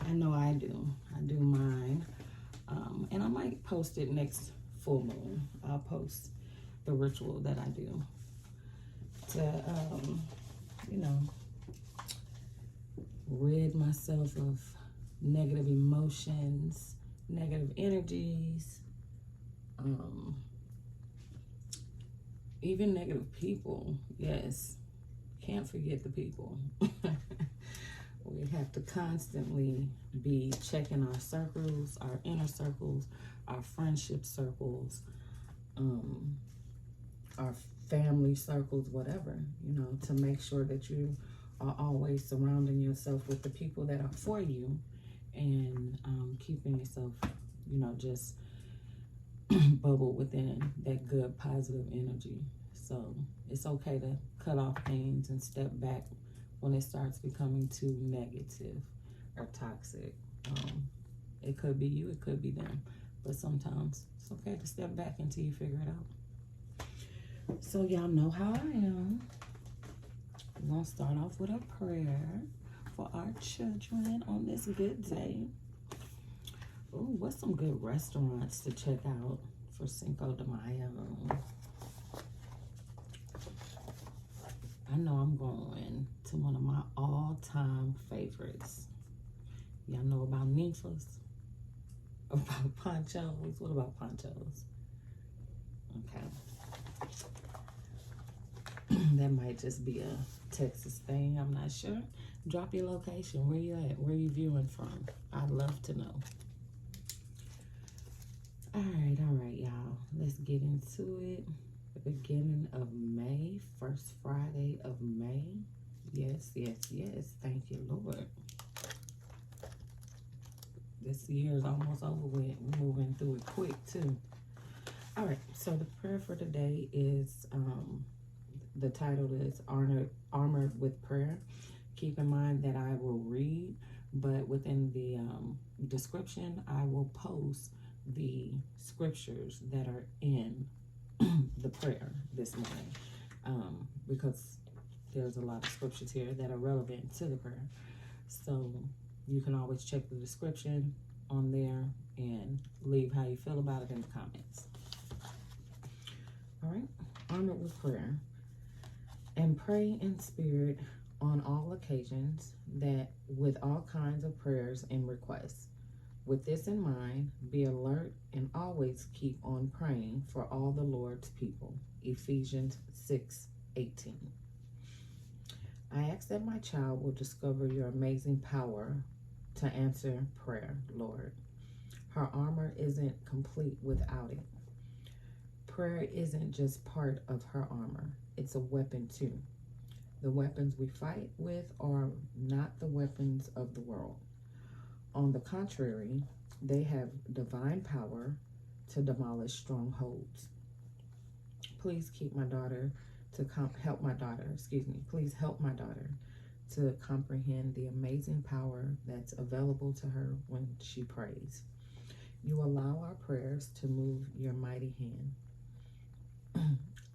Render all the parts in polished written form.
I know I do. I do mine. And I might post it next full moon. I'll post the ritual that I do to, you know, rid myself of negative emotions, negative energies, even negative people. Yes, can't forget the people. We have to constantly be checking our circles, our inner circles, our friendship circles, our family circles, whatever, you know, to make sure that you are always surrounding yourself with the people that are for you, and keeping yourself, you know, just bubble within that good positive energy. So it's okay to cut off things and step back when it starts becoming too negative or toxic. It could be you, it could be them, but sometimes it's okay to step back until you figure it out. So y'all know how I am. We're gonna start off with a prayer for our children on this good day. Ooh, what's some good restaurants to check out for Cinco de Mayo? I know I'm going to one of my all-time favorites. Y'all know about Ninfa's? About Panchos? What about Panchos? Okay. That might just be a Texas thing. I'm not sure. Drop your location. Where you at? Where you viewing from? I'd love to know. All right, y'all. Let's get into it. The beginning of May, first Friday of May. Yes, yes, yes. Thank you, Lord. This year is almost over with. We're moving through it quick, too. All right, so the prayer for today is, the title is Armored with Prayer. Keep in mind that I will read, but within the description, I will post the scriptures that are in the prayer this morning, because there's a lot of scriptures here that are relevant to the prayer. So you can always check the description on there and leave how you feel about it in the comments. All right, armored with prayer. And pray in spirit on all occasions, that with all kinds of prayers and requests. With this in mind, be alert and always keep on praying for all the Lord's people. Ephesians 6:18. I ask that my child will discover your amazing power to answer prayer, Lord. Her armor isn't complete without it. Prayer isn't just part of her armor, it's a weapon too. The weapons we fight with are not the weapons of the world. On the contrary, they have divine power to demolish strongholds. Please keep my daughter help my daughter to comprehend the amazing power that's available to her when she prays. You allow our prayers to move your mighty hand.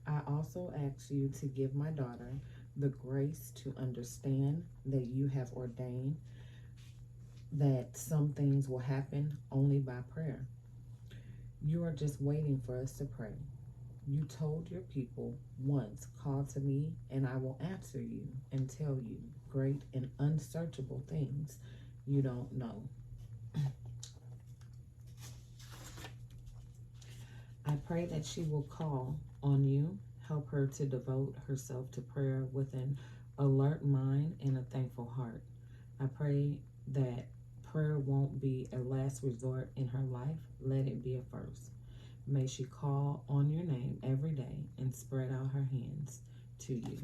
I also ask you to give my daughter the grace to understand that you have ordained that some things will happen only by prayer. You are just waiting for us to pray. You told your people once, call to me and I will answer you and tell you great and unsearchable things you don't know. I pray that she will call on you. Help her to devote herself to prayer with an alert mind and a thankful heart. I pray that prayer won't be a last resort in her life. Let it be a first. May she call on your name every day and spread out her hands to you.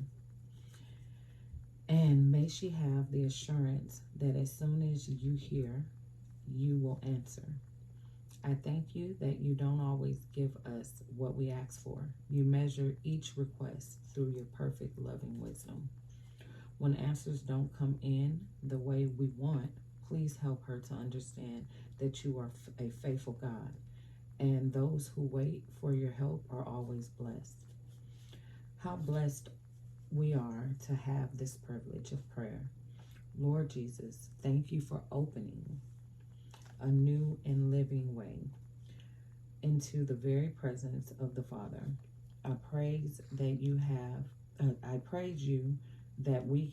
And may she have the assurance that as soon as you hear, you will answer. I thank you that you don't always give us what we ask for. You measure each request through your perfect loving wisdom. When answers don't come in the way we want, please help her to understand that you are a faithful God, and those who wait for your help are always blessed. How blessed we are to have this privilege of prayer. Lord Jesus, thank you for opening a new and living way into the very presence of the Father. I praise you that we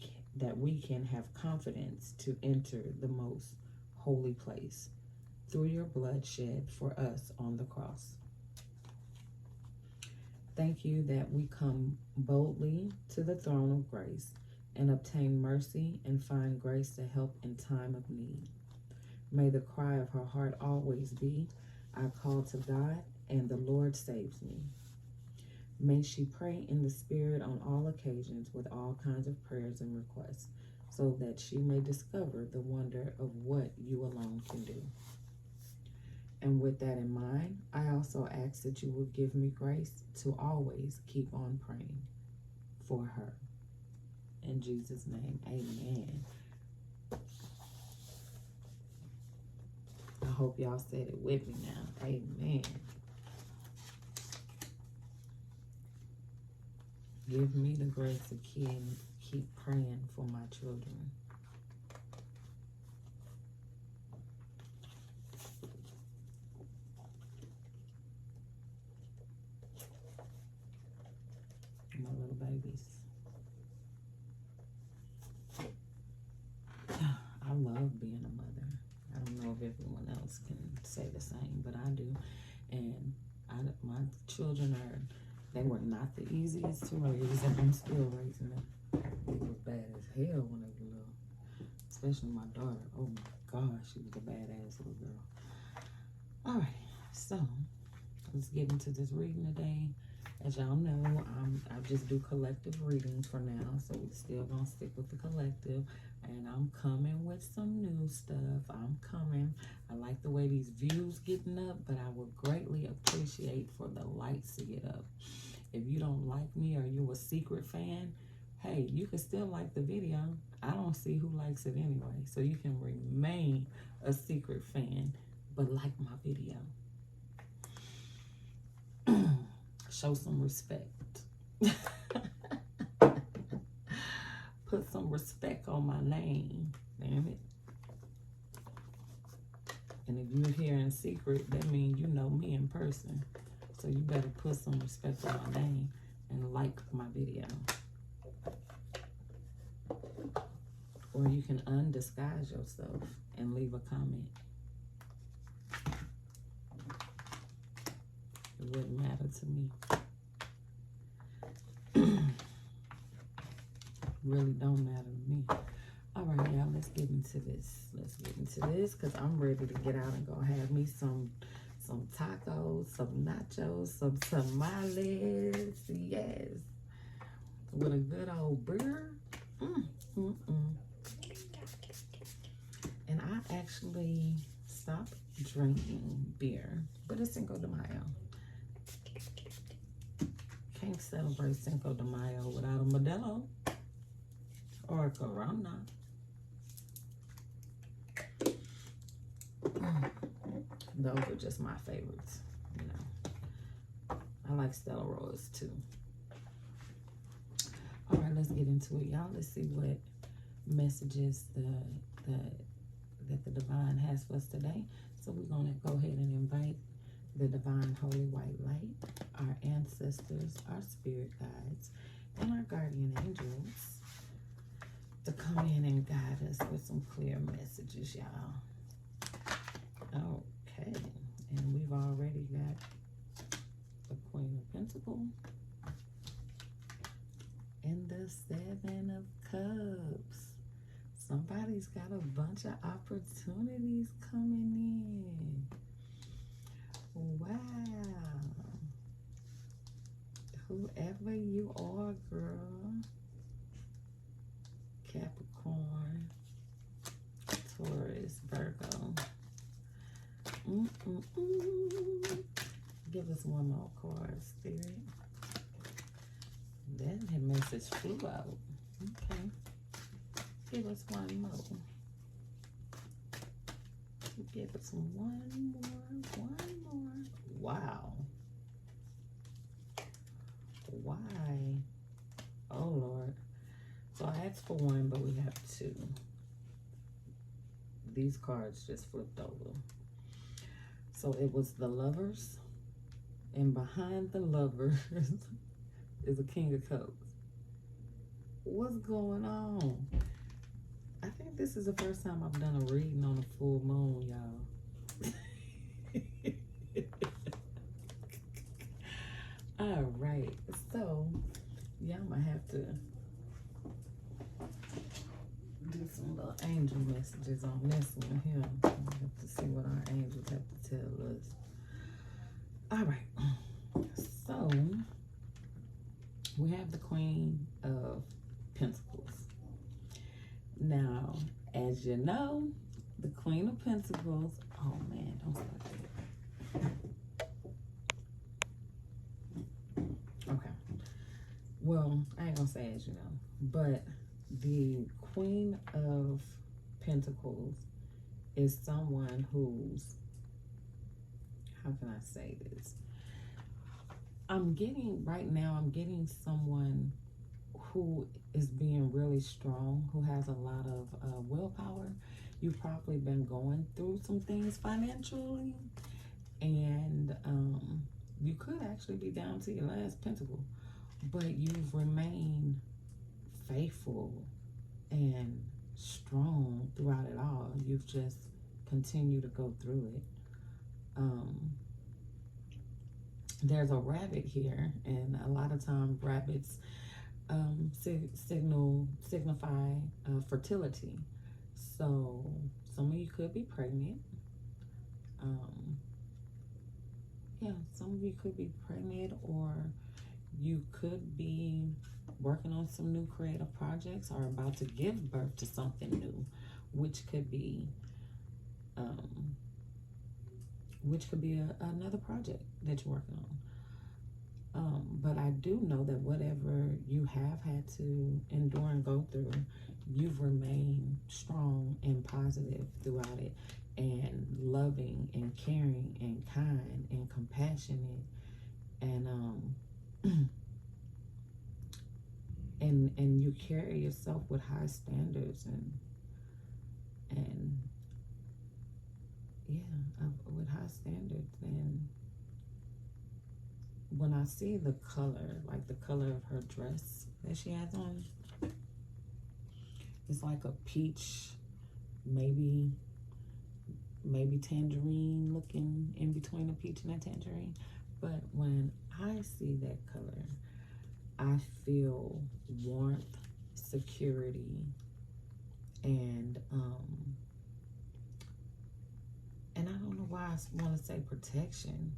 can have confidence to enter the most holy place through your blood shed for us on the cross. Thank you that we come boldly to the throne of grace and obtain mercy and find grace to help in time of need. May the cry of her heart always be, I call to God and the Lord saves me. May she pray in the Spirit on all occasions with all kinds of prayers and requests, so that she may discover the wonder of what you alone can do. And with that in mind, I also ask that you will give me grace to always keep on praying for her. In Jesus' name, amen. I hope y'all said it with me now. Amen. Give me the grace to keep praying for my children. My little babies. I love being a mother. I don't know if everyone else can say the same, but I do. And my children they were not the easiest to raise, and I'm still raising them. They were bad as hell when they were little. Especially my daughter. Oh my gosh, she was a badass little girl. Alright, so let's get into this reading today. As y'all know, I just do collective readings for now, so we're still gonna stick with the collective. And I'm coming with some new stuff. I'm coming. I like the way these views getting up, but I would greatly appreciate for the lights to get up. If you don't like me or you're a secret fan, hey, you can still like the video. I don't see who likes it anyway, so you can remain a secret fan, but like my video. Show some respect. Put some respect on my name, damn it. And if you're here in secret, that means you know me in person. So you better put some respect on my name and like my video. Or you can undisguise yourself and leave a comment. It wouldn't matter to me. Really don't matter to me. All right, y'all, let's get into this. Let's get into this because I'm ready to get out and go have me some tacos, some nachos, some tamales. Yes. With a good old beer. And I actually stopped drinking beer, but it's Cinco de Mayo. Can't celebrate Cinco de Mayo without a Modelo or a Corona. Those are just my favorites, you know. I like Stella Royals too. All right, let's get into it, y'all. Let's see what messages that the divine has for us today. So we're gonna go ahead and invite the divine holy white light, our ancestors, our spirit guides, and our guardian angels to come in and guide us with some clear messages, y'all. Okay, and we've already got the Queen of Pentacles and the Seven of Cups. Somebody's got a bunch of opportunities coming in. Wow. Whoever you are, girl. Capricorn, Taurus, Virgo. Give us one more card, Spirit. That message flew out. Okay. Give us one more. Give us one more. Wow. Why? Oh, Lord. So I asked for one, but we have two. these cards just flipped over. So it was the Lovers, and behind the Lovers is a King of Cups. What's going on? I think this is the first time I've done a reading on a full moon, y'all. All right, so y'all might have to do some little angel messages on this one here. We have to see what our angels have to tell us. All right, so we have the Queen of Pentacles. Now, as you know, the Queen of Pentacles, oh man, don't start that. Okay, well, I ain't gonna say as you know, but the Queen of Pentacles is someone who's, how can I say this? I'm getting someone who is being really strong, who has a lot of willpower. You've probably been going through some things financially, and you could actually be down to your last pentacle, but you've remained faithful and strong throughout it all. You've just continued to go through it. There's a rabbit here, and a lot of times rabbits signify fertility. So some of you could be pregnant. Yeah, some of you could be pregnant, or you could be working on some new creative projects, or about to give birth to something new, which could be another project that you're working on. But I do know that whatever you have had to endure and go through, you've remained strong and positive throughout it, and loving and caring and kind and compassionate, and and you carry yourself with high standards, and yeah, with high standards. And when I see the color, like the color of her dress that she has on, it's like a peach, maybe tangerine looking, in between a peach and a tangerine. But when I see that color, I feel warmth, security, and I don't know why I want to say protection,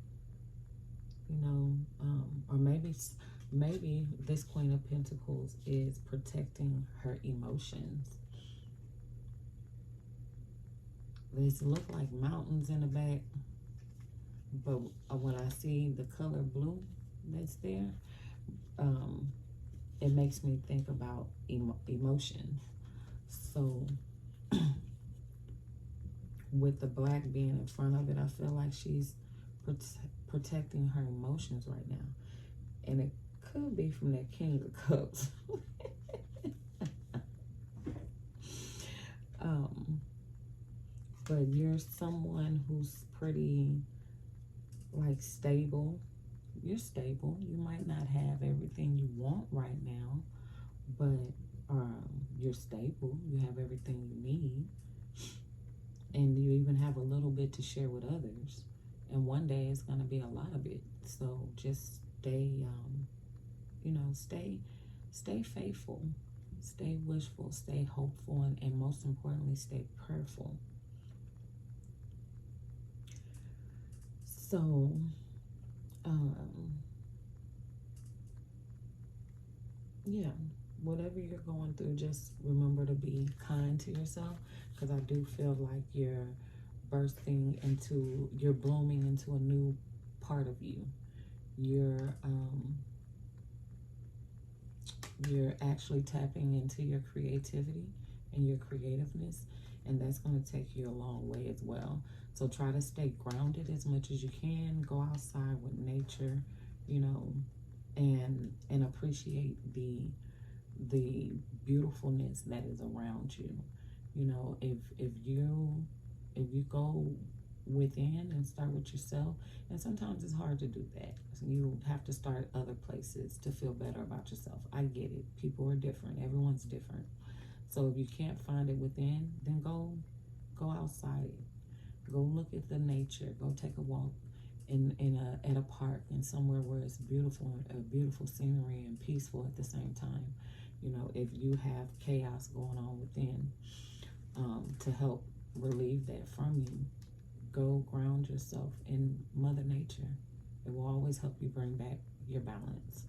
you know, or maybe this Queen of Pentacles is protecting her emotions. These look like mountains in the back, but when I see the color blue that's there, it makes me think about emotions. So with the black being in front of it, I feel like she's protecting her emotions right now. And it could be from that King of Cups. But you're someone who's pretty, like, stable. You're stable. You might not have everything you want right now, but you're stable. You have everything you need. And you even have a little bit to share with others. And one day it's going to be a lot of it. So just stay, stay faithful, stay wishful, stay hopeful, and most importantly, stay prayerful. So, yeah, whatever you're going through, just remember to be kind to yourself, because I do feel like you're blooming into a new part of you. You're actually tapping into your creativity and your creativeness, and that's going to take you a long way as well. So try to stay grounded as much as you can. Go outside with nature, you know, and appreciate the beautifulness that is around you. You know, if you go within and start with yourself, and sometimes it's hard to do that. So you have to start other places to feel better about yourself. I get it. People are different. Everyone's different. So if you can't find it within, then go outside. Go look at the nature. Go take a walk at a park and somewhere where it's beautiful, a beautiful scenery and peaceful at the same time. You know, if you have chaos going on within, to help relieve that from you, go ground yourself in Mother Nature. It will always help you bring back your balance.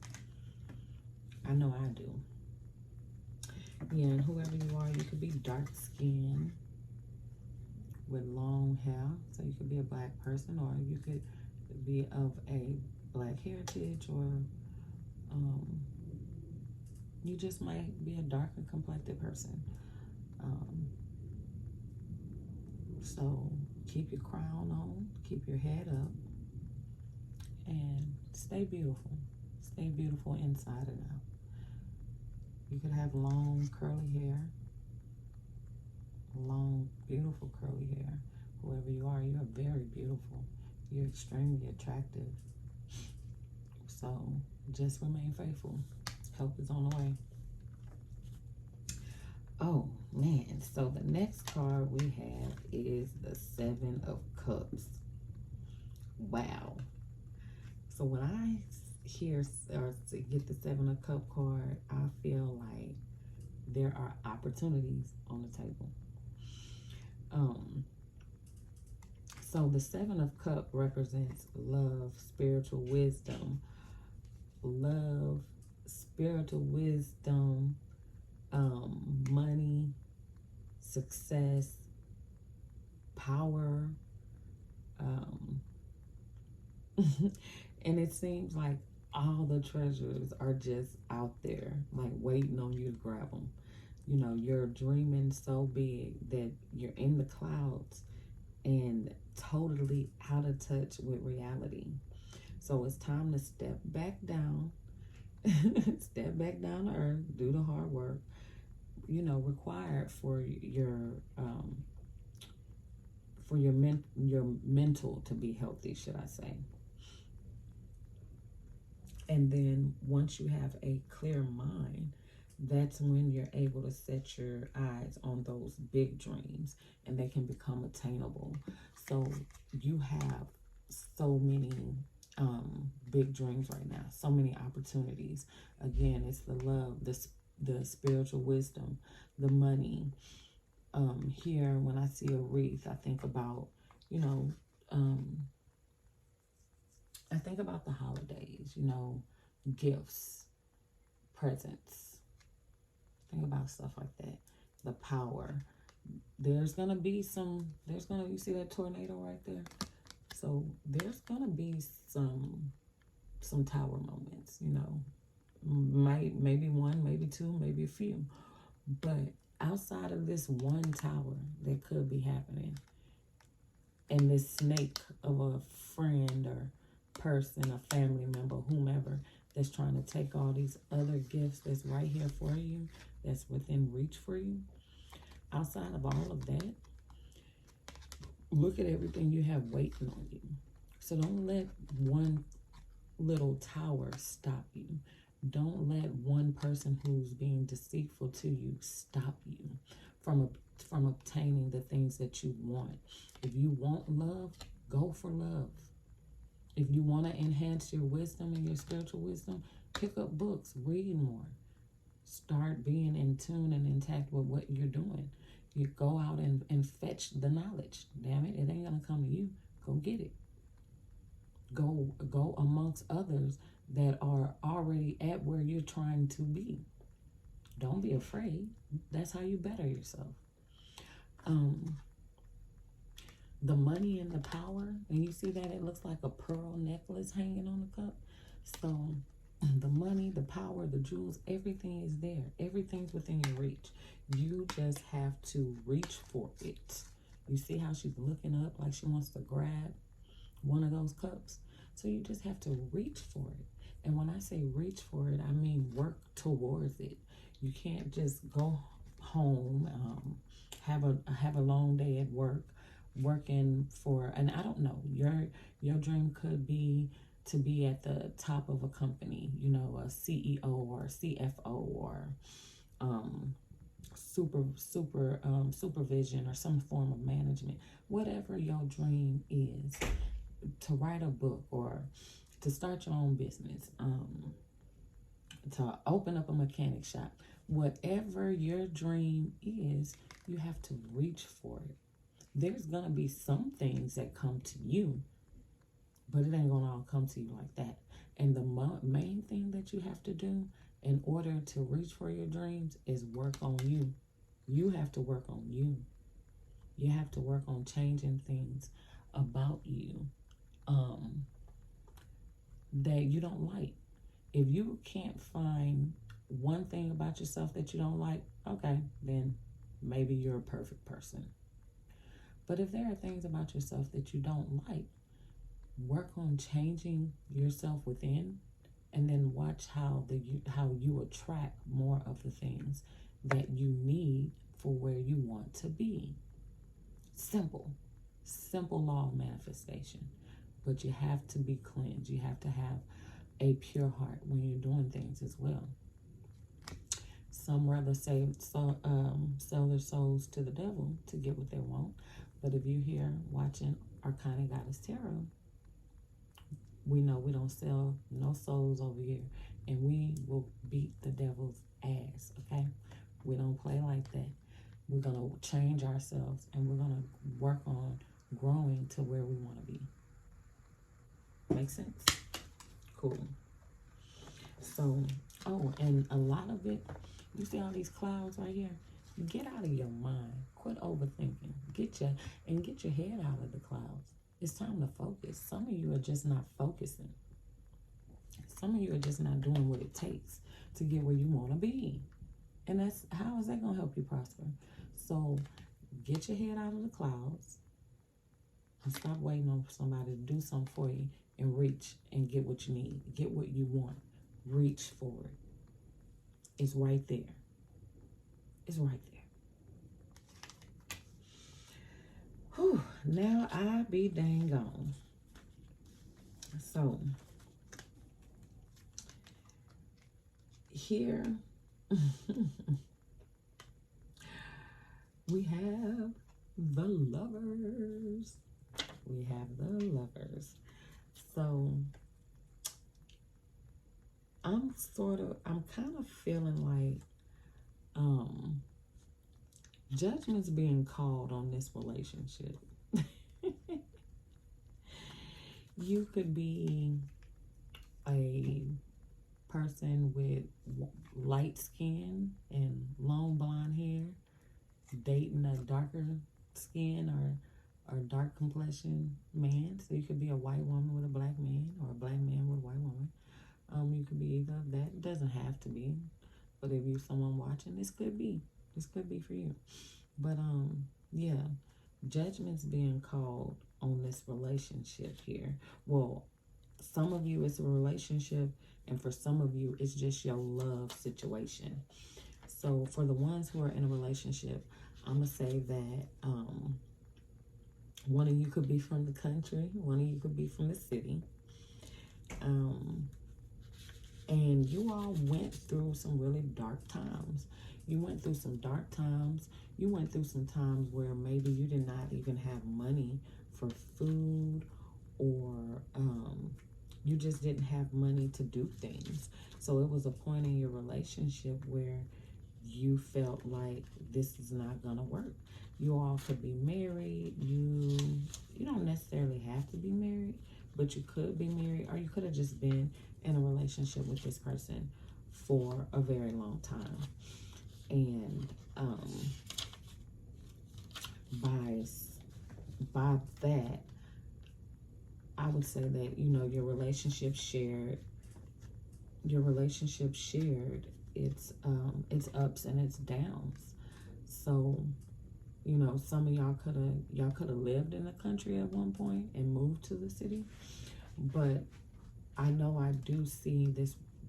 I know I do. Yeah, and whoever you are, you could be dark skinned with long hair. So you could be a black person, or you could be of a black heritage, or you just might be a darker complected person. So keep your crown on, keep your head up, and stay beautiful. Stay beautiful inside and out. You could have long curly hair, long beautiful curly hair. Whoever you are very beautiful. You're extremely attractive. So just remain faithful. Help is on the way. Oh man, so the next card we have is the Seven of Cups. Wow. So when I hear or get the Seven of Cups card, I feel like there are opportunities on the table. So the Seven of Cups represents love, spiritual wisdom, money, success, power, and it seems like all the treasures are just out there, like waiting on you to grab them. You know, you're dreaming so big that you're in the clouds and totally out of touch with reality. So it's time to step back down, step back down to earth, do the hard work, you know, required for your mental to be healthy, should I say. And then once you have a clear mind, that's when you're able to set your eyes on those big dreams and they can become attainable. So you have so many big dreams right now, so many opportunities. Again, it's the love, the spiritual wisdom, the money. Here, when I see a wreath, I think about, you know, I think about the holidays, you know, gifts, presents. Think about stuff like that. The power. There's going to be you see that tornado right there? So there's going to be some tower moments, you know. Maybe one, maybe two, maybe a few. But outside of this one tower that could be happening, and this snake of a friend or person, a family member, whomever, that's trying to take all these other gifts that's right here for you, that's within reach for you, outside of all of that, look at everything you have waiting on you. So don't let one little tower stop you. Don't let one person who's being deceitful to you stop you from obtaining the things that you want. If you want love, go for love. If you want to enhance your wisdom and your spiritual wisdom, pick up books, read more. Start being in tune and intact with what you're doing. You go out and fetch the knowledge. Damn it, it ain't going to come to you. Go get it. Go amongst others that are already at where you're trying to be. Don't be afraid. That's how you better yourself. The money and the power, and you see that it looks like a pearl necklace hanging on the cup. So the money, the power, the jewels, everything is there. Everything's within your reach. You just have to reach for it. You see how she's looking up like she wants to grab one of those cups? So you just have to reach for it. And when I say reach for it, I mean work towards it. You can't just go home, have a long day at work, working for, and I don't know, your dream could be to be at the top of a company, you know, a CEO or a CFO or supervision or some form of management. Whatever your dream is, to write a book or to start your own business, to open up a mechanic shop, whatever your dream is, you have to reach for it. There's going to be some things that come to you, but it ain't going to all come to you like that. And the main thing that you have to do in order to reach for your dreams is work on you. You have to work on you. You have to work on changing things about you that you don't like. If you can't find one thing about yourself that you don't like, okay, then maybe you're a perfect person. But if there are things about yourself that you don't like, work on changing yourself within, and then watch how you attract more of the things that you need for where you want to be. Simple law of manifestation. But you have to be cleansed. You have to have a pure heart when you're doing things as well. Some rather sell their souls to the devil to get what they want. But if you're here watching Arcanigoddess Tarot, we know we don't sell no souls over here. And we will beat the devil's ass, okay? We don't play like that. We're going to change ourselves, and we're going to work on growing to where we want to be. Make sense? Cool. So, oh, and a lot of it, you see all these clouds right here? Get out of your mind. Quit overthinking. Get your head out of the clouds. It's time to focus. Some of you are just not focusing. Some of you are just not doing what it takes to get where you want to be. And how is that going to help you prosper? So get your head out of the clouds and stop waiting on somebody to do something for you, and reach and get what you need. Get what you want. Reach for it. It's right there. It's right there. Whew, now I be dang gone. So here we have the Lovers. We have the Lovers. So I'm kind of feeling like judgment's being called on this relationship. You could be a person with light skin and long blonde hair dating a darker skin or dark complexion man. So you could be a white woman with a black man, or a black man with a white woman. You could be either of that. It doesn't have to be. But if you're someone watching, this could be for you. But yeah, judgment's being called on this relationship here. Well, some of you it's a relationship, and for some of you it's just your love situation. So for the ones who are in a relationship, I'm gonna say that one of you could be from the country, one of you could be from the city, and you all went through some really dark times. You went through some dark times. You went through some times where maybe you did not even have money for food, or you just didn't have money to do things. So it was a point in your relationship where you felt like this is not gonna work. You all could be married. You don't necessarily have to be married, but you could be married, or you could have just been in a relationship with this person for a very long time. And by that, I would say that, your relationship shared its ups and its downs. So, some of y'all could have lived in the country at one point and moved to the city. But I know I do see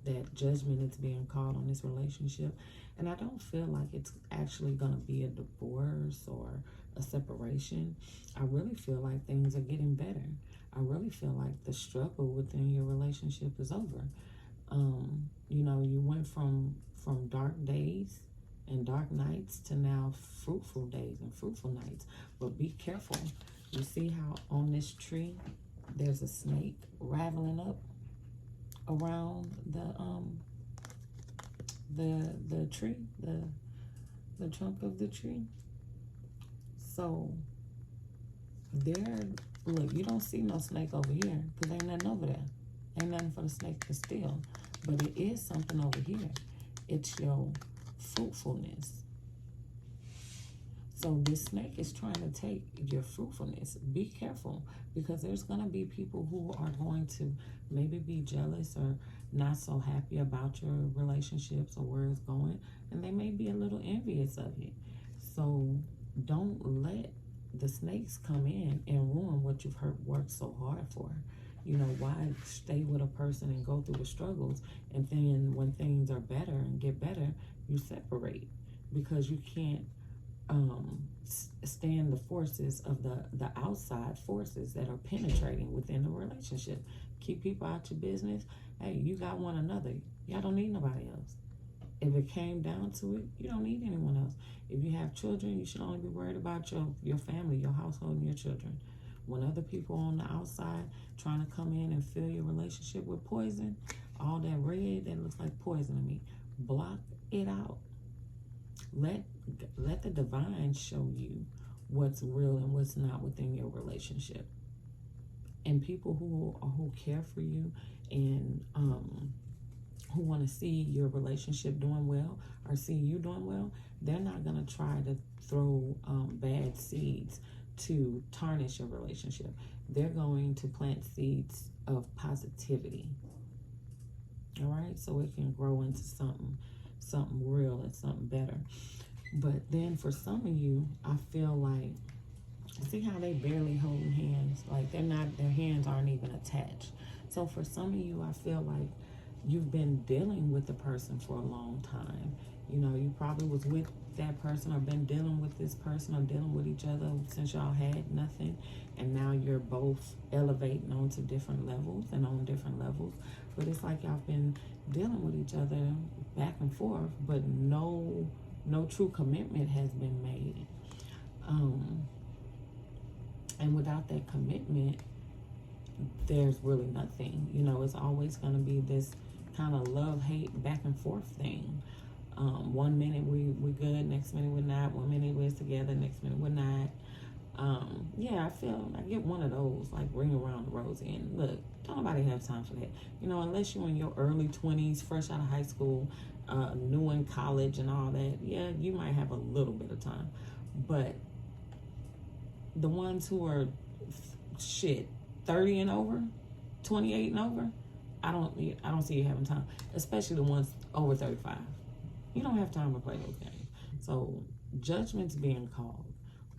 that judgment is being called on this relationship. And I don't feel like it's actually going to be a divorce or a separation. I really feel like things are getting better. I really feel like the struggle within your relationship is over. You know, you went from dark days and dark nights to now fruitful days and fruitful nights. But be careful. You see how on this tree there's a snake raveling up around the tree, the trunk of the tree. So look, you don't see no snake over here because ain't nothing over there. Ain't nothing for the snake to steal. But it is something over here. It's your fruitfulness. So this snake is trying to take your fruitfulness. Be careful, because there's going to be people who are going to maybe be jealous or not so happy about your relationships or where it's going, and they may be a little envious of it. So don't let the snakes come in and ruin what you've worked so hard for. You know, why stay with a person and go through the struggles, and then when things are better and get better, you separate, because you can't stand the forces of the outside forces that are penetrating within the relationship. Keep people out your business. Hey, you got one another. Y'all don't need nobody else. If it came down to it, you don't need anyone else. If you have children, you should only be worried about your family, your household, and your children. When other people on the outside trying to come in and fill your relationship with poison, all that red that looks like poison to me, block it out. Let the divine show you what's real and what's not within your relationship. And people who care for you and who want to see your relationship doing well or see you doing well, they're not going to try to throw bad seeds to tarnish your relationship. They're going to plant seeds of positivity. All right, so it can grow into something real and something better. But then for some of you, I feel like, see how they barely holding hands? Like their hands aren't even attached. So for some of you, I feel like you've been dealing with the person for a long time. You know, you probably was with that person or been dealing with this person or dealing with each other since y'all had nothing. And now you're both elevating onto different levels and on different levels. But it's like y'all been dealing with each other back and forth, but no true commitment has been made. And without that commitment, there's really nothing. You know, it's always going to be this kind of love-hate back and forth thing. 1 minute we good, next minute we're not. 1 minute we're together, next minute we're not. Yeah, I get one of those, like ring around the rosy. And look, don't nobody have time for that. You know, unless you're in your early 20s, fresh out of high school, new in college and all that, yeah, you might have a little bit of time. But the ones who are 30 and over, 28 and over, I don't see you having time, especially the ones over 35. You don't have time to play those games. So judgment's being called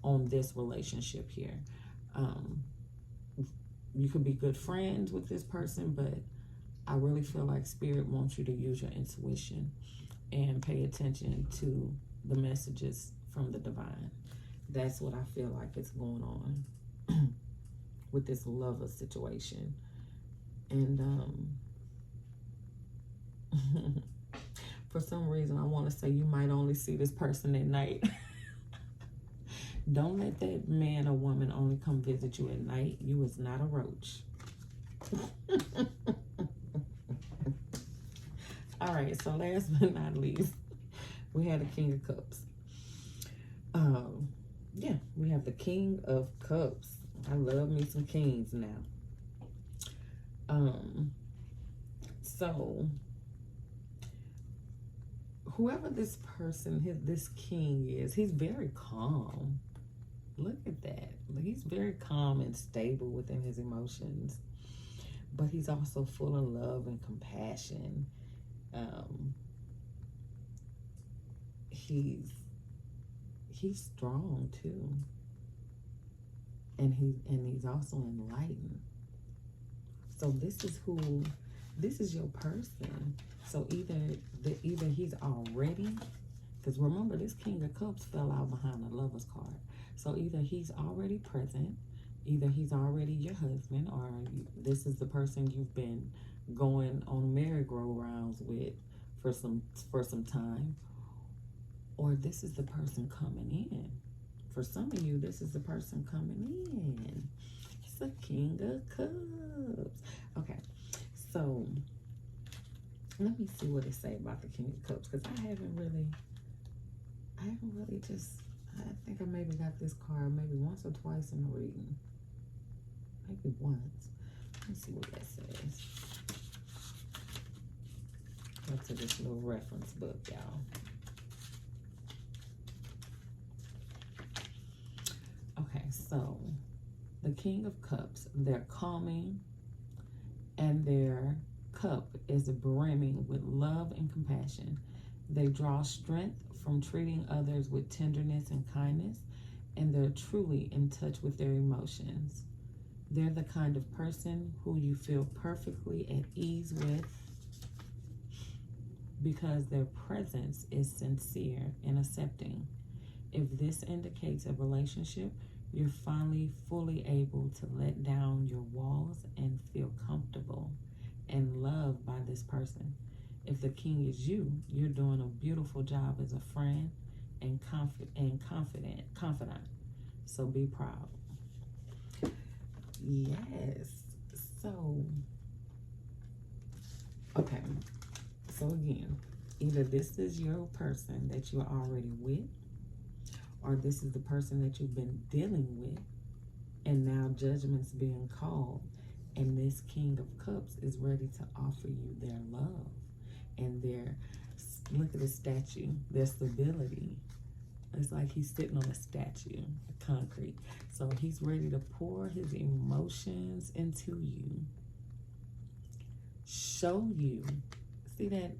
on this relationship here. You could be good friends with this person, but I really feel like Spirit wants you to use your intuition and pay attention to the messages from the divine. That's what I feel like is going on with this lover situation. And for some reason, I want to say you might only see this person at night. Don't let that man or woman only come visit you at night. You is not a roach. All right, so last but not least, we had the King of Cups. Yeah, we have the King of Cups. I love me some kings now. So whoever this person, this king is, he's very calm. Look at that. He's very calm and stable within his emotions, but he's also full of love and compassion. He's strong too, and he's also enlightened. So this is who this is your person. So either he's already, because remember, this King of Cups fell out behind the Lover's card. So either he's already present, either he's already your husband, or this is the person you've been going on merry-go-rounds with for some time, or this is the person coming in. For some of you, this is the person coming in. It's the King of Cups. Okay, so let me see what it say about the King of Cups, because I haven't really just, I think I maybe got this card maybe once or twice in the reading. Maybe once. Let me see what that says. Go to this little reference book, y'all. Okay, so the King of Cups, they're calming, and their cup is brimming with love and compassion. They draw strength from treating others with tenderness and kindness, and they're truly in touch with their emotions. They're the kind of person who you feel perfectly at ease with because their presence is sincere and accepting. If this indicates a relationship, you're finally fully able to let down your walls and feel comfortable and loved by this person. If the king is you, you're doing a beautiful job as a friend and confidant. So be proud. Yes. So, okay. So again, either this is your person that you're already with, or this is the person that you've been dealing with, and now judgment's being called, and this King of Cups is ready to offer you their love and their, look at the statue, their stability. It's like he's sitting on a statue, concrete. So he's ready to pour his emotions into you, show you. See that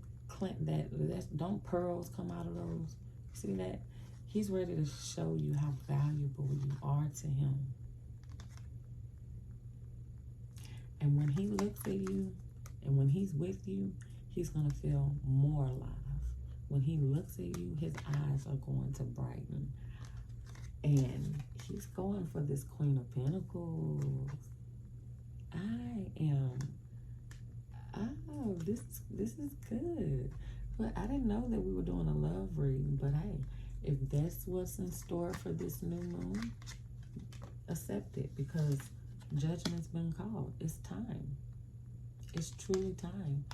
don't pearls come out of those? See that? He's ready to show you how valuable you are to him. And when he looks at you and when he's with you, he's going to feel more alive. When he looks at you, his eyes are going to brighten. And he's going for this Queen of Pentacles. This is good. But I didn't know that we were doing a love reading. But hey, if that's what's in store for this new moon, accept it, because judgment's been called. It's time. It's truly time.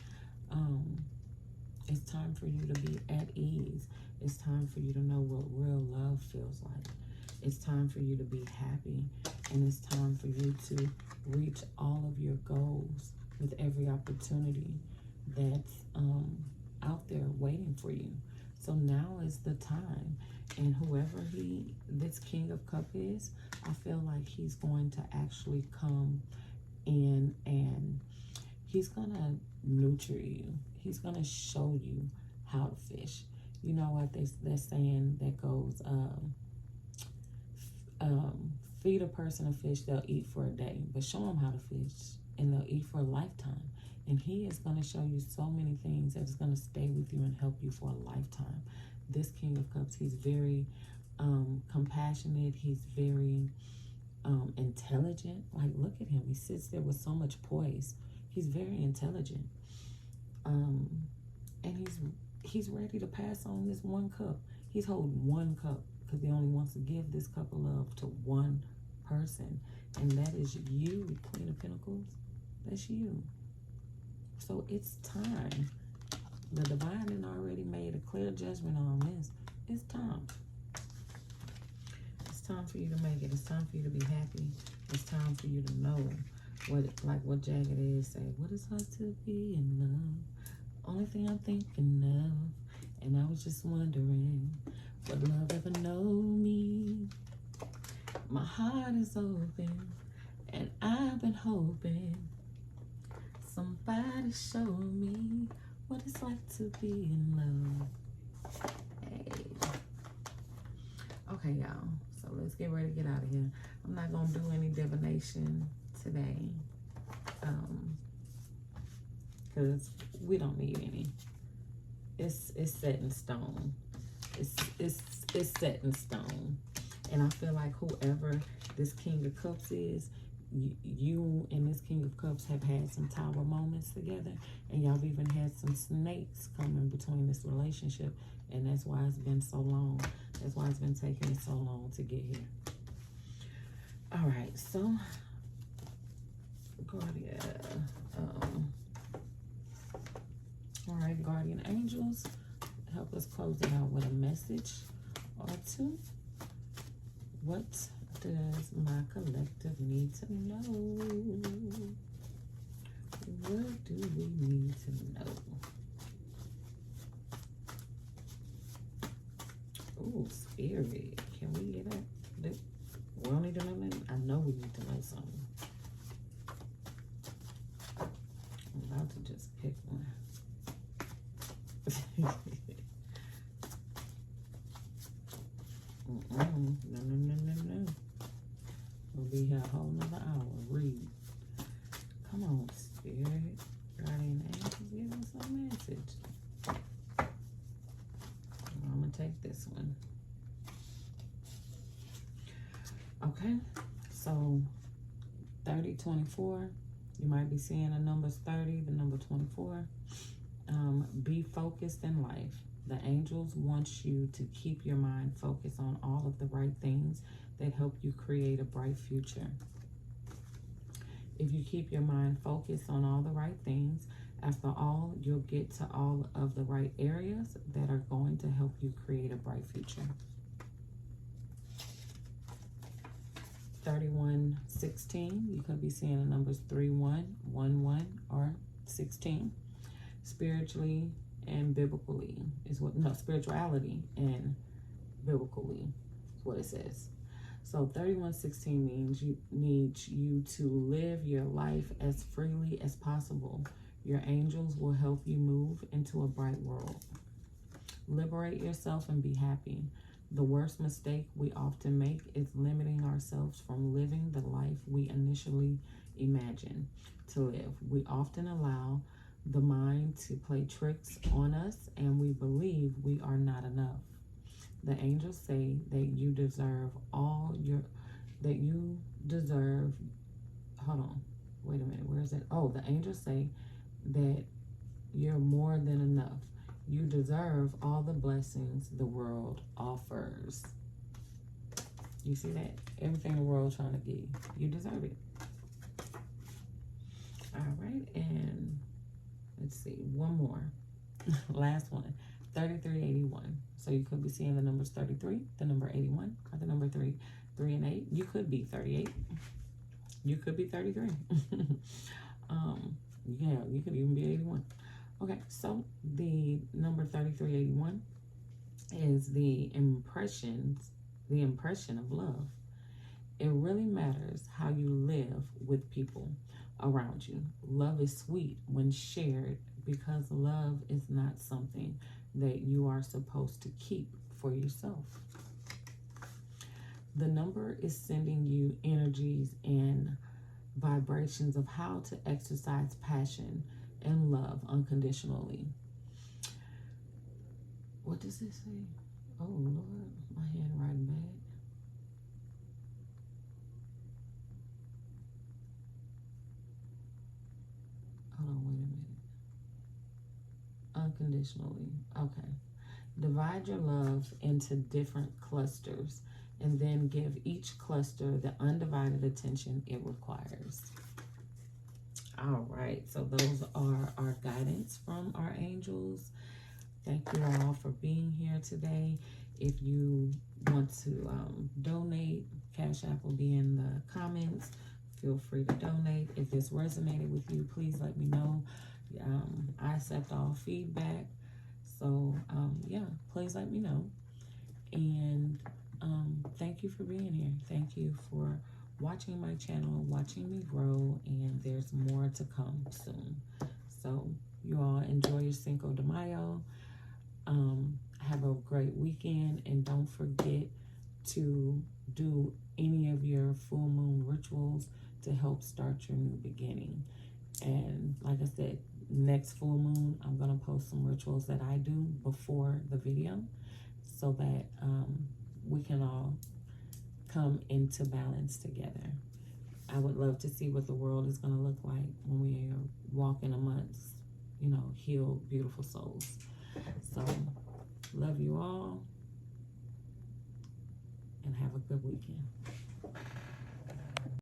It's time for you to be at ease. It's time for you to know what real love feels like. It's time for you to be happy. And it's time for you to reach all of your goals with every opportunity that's out there waiting for you. So now is the time. And whoever this King of Cups is, I feel like he's going to actually come in and he's going to nurture you. He's going to show you how to fish. You know what they're saying that goes, feed a person a fish, they'll eat for a day. But show them how to fish, and they'll eat for a lifetime. And he is going to show you so many things that is going to stay with you and help you for a lifetime. This King of Cups, he's very compassionate. He's very intelligent. Like, look at him. He sits there with so much poise. He's very intelligent. And he's ready to pass on this one cup. He's holding one cup because he only wants to give this cup of love to one person. And that is you, Queen of Pentacles. That's you. So it's time. The divine had already made a clear judgment on this. It's time. It's time for you to make it. It's time for you to be happy. It's time for you to know what Jagged Edge say. What it's like to be in love? Only thing I'm thinking of. And I was just wondering, would love ever know me? My heart is open, and I've been hoping somebody show me what it's like to be in love. Hey. Okay, y'all. So let's get ready to get out of here. I'm not going to do any divination today. because we don't need any. It's set in stone. It's set in stone. And I feel like whoever this King of Cups is, you and this King of Cups have had some tower moments together, and y'all have even had some snakes coming between this relationship, and that's why it's been so long. That's why it's been taking it so long to get here. All right, so Guardian, all right, Guardian Angels, help us close it out with a message or two. What does my collective need to know? What do we need to know? Oh, Spirit, can we get that? We don't need to know that. I know we need to know something. I'm about to just pick one. No. We'll be here a whole nother hour. Read. Come on, Spirit. Guardian Angels, give us a message. I'm going to take this one. Okay. So, 3024. You might be seeing the numbers 30, the number 24. Be focused in life. The angels want you to keep your mind focused on all of the right things that help you create a bright future. If you keep your mind focused on all the right things, after all, you'll get to all of the right areas that are going to help you create a bright future. 3116, you could be seeing the numbers 31, 11, or 16. Spiritually and biblically is what, no, spirituality and biblically is what it says. So 3116 means you need you to live your life as freely as possible. Your angels will help you move into a bright world. Liberate yourself and be happy. The worst mistake we often make is limiting ourselves from living the life we initially imagined to live. We often allow the mind to play tricks on us, and we believe we are not enough. The angels say that you deserve hold on, wait a minute, where is it? Oh, the angels say that you're more than enough. You deserve all the blessings the world offers. You see that? Everything the world's trying to give you, you deserve it. All right, and let's see, one more. Last one, 3381. So you could be seeing the numbers 33, the number 81, or the number 3 and 8. You could be 38. You could be 33. Yeah, you could even be 81. Okay, so the number 3381 is the impression of love. It really matters how you live with people around you. Love is sweet when shared, because love is not something that you are supposed to keep for yourself. The number is sending you energies and vibrations of how to exercise passion and love unconditionally. What does this say? Oh Lord, my handwriting bad. Hold on, wait a minute. Unconditionally. Okay. Divide your love into different clusters and then give each cluster the undivided attention it requires. All right, so those are our guidance from our angels. Thank you all for being here today. If you want to donate, Cashapp will be in the comments. Feel free to donate. If this resonated with you, please let me know. I accept all feedback. So, yeah, please let me know. And thank you for being here. Thank you for watching my channel, watching me grow, and there's more to come soon. So, you all enjoy your Cinco de Mayo. Have a great weekend, and don't forget to do any of your full moon rituals to help start your new beginning. And like I said, next full moon, I'm going to post some rituals that I do before the video so that we can all come into balance together. I would love to see what the world is going to look like when we are walking amongst, you know, healed, beautiful souls. So, love you all, and have a good weekend.